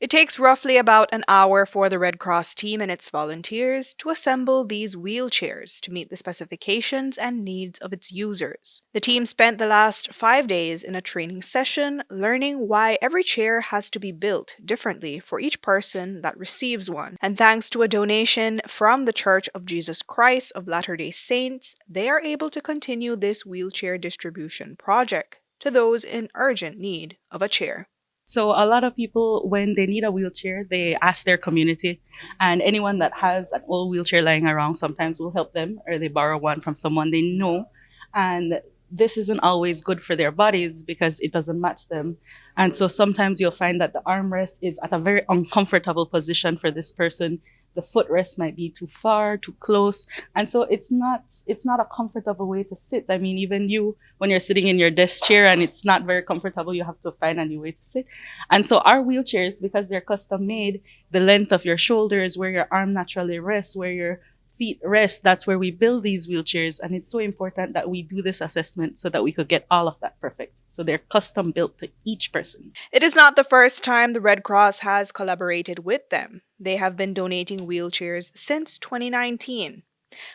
It takes roughly about an hour for the Red Cross team and its volunteers to assemble these wheelchairs to meet the specifications and needs of its users. The team spent the last 5 days in a training session learning why every chair has to be built differently for each person that receives one. And thanks to a donation from the Church of Jesus Christ of Latter day Saints, they are able to continue this wheelchair distribution project to those in urgent need of a chair. So a lot of people, when they need a wheelchair, they ask their community, and anyone that has an old wheelchair lying around sometimes will help them, or they borrow one from someone they know. And this isn't always good for their bodies because it doesn't match them. And so sometimes you'll find that the armrest is at a very uncomfortable position for this person. The footrest might be too far, too close. And so it's not a comfortable way to sit. I mean, even you, when you're sitting in your desk chair and it's not very comfortable, you have to find a new way to sit. And so our wheelchairs, because they're custom made, the length of your shoulders, where your arm naturally rests, where your feet rest, that's where we build these wheelchairs. And it's so important that we do this assessment so that we could get all of that perfect. So they're custom built to each person. It is not the first time the Red Cross has collaborated with them. They have been donating wheelchairs since 2019.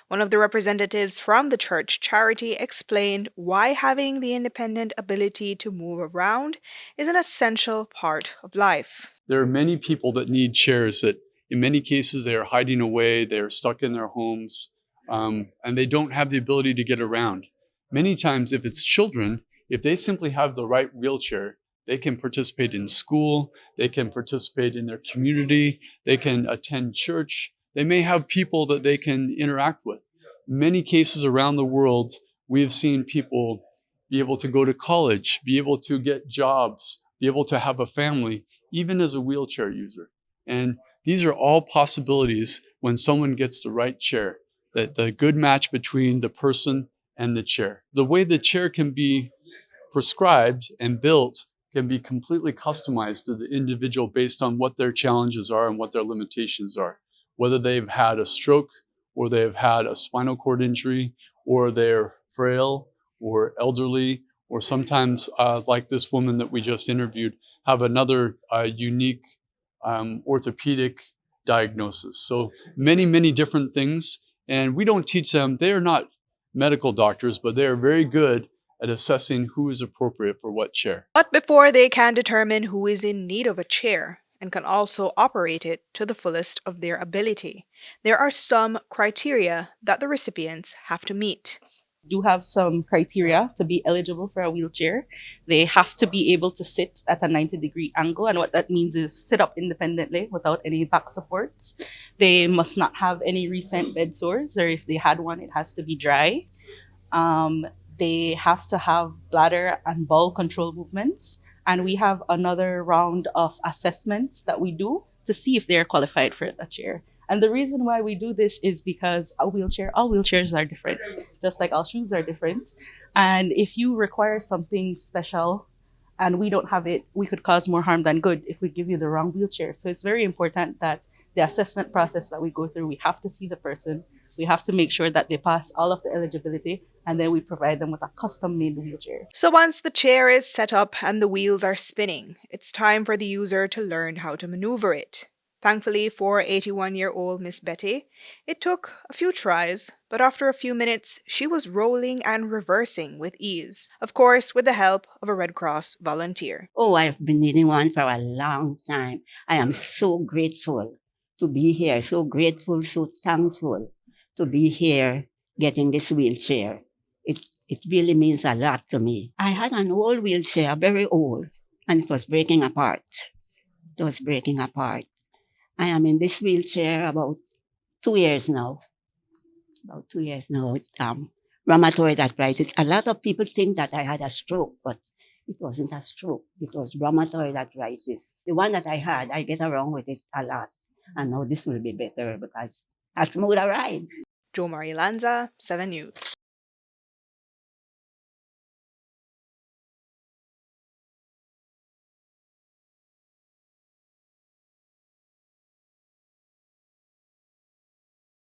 One of the representatives from the church charity explained why having the independent ability to move around is an essential part of life. There are many people that need chairs that in many cases they are hiding away, they are stuck in their homes, and they don't have the ability to get around. Many times if it's children, if they simply have the right wheelchair, they can participate in school, they can participate in their community, they can attend church, they may have people that they can interact with. Many cases around the world, we have seen people be able to go to college, be able to get jobs, be able to have a family, even as a wheelchair user. And these are all possibilities when someone gets the right chair, that the good match between the person and the chair. The way the chair can be prescribed and built can be completely customized to the individual based on what their challenges are and what their limitations are. Whether they've had a stroke or they've had a spinal cord injury or they're frail or elderly, or sometimes like this woman that we just interviewed, have another unique orthopedic diagnosis. So many, many different things. And we don't teach them, they are not medical doctors, but they are very good at assessing who is appropriate for what chair. But before they can determine who is in need of a chair and can also operate it to the fullest of their ability, there are some criteria that the recipients have to meet. Do have some criteria to be eligible for a wheelchair. They have to be able to sit at a 90-degree angle. And what that means is sit up independently without any back supports. They must not have any recent bed sores, or if they had one, it has to be dry. They have to have bladder and bowel control movements. And we have another round of assessments that we do to see if they're qualified for the chair. And the reason why we do this is because all wheelchairs are different, just like all shoes are different. And if you require something special and we don't have it, we could cause more harm than good if we give you the wrong wheelchair. So it's very important that the assessment process that we go through, we have to see the person, we have to make sure that they pass all of the eligibility, and then we provide them with a custom-made wheelchair. So once the chair is set up and the wheels are spinning, it's time for the user to learn how to maneuver it. Thankfully for 81-year-old Miss Betty, it took a few tries, but after a few minutes, she was rolling and reversing with ease. Of course, with the help of a Red Cross volunteer. Oh, I've been needing one for a long time. I am so grateful to be here, so grateful, so thankful to be here getting this wheelchair. It really means a lot to me. I had an old wheelchair, very old, and it was breaking apart. It was breaking apart. I am in this wheelchair about 2 years now. About 2 years now with rheumatoid arthritis. A lot of people think that I had a stroke, but it wasn't a stroke. It was rheumatoid arthritis. The one that I had, I get around with it a lot. And now this will be better because a smoother ride. Jo Marie Lanza, 7 News.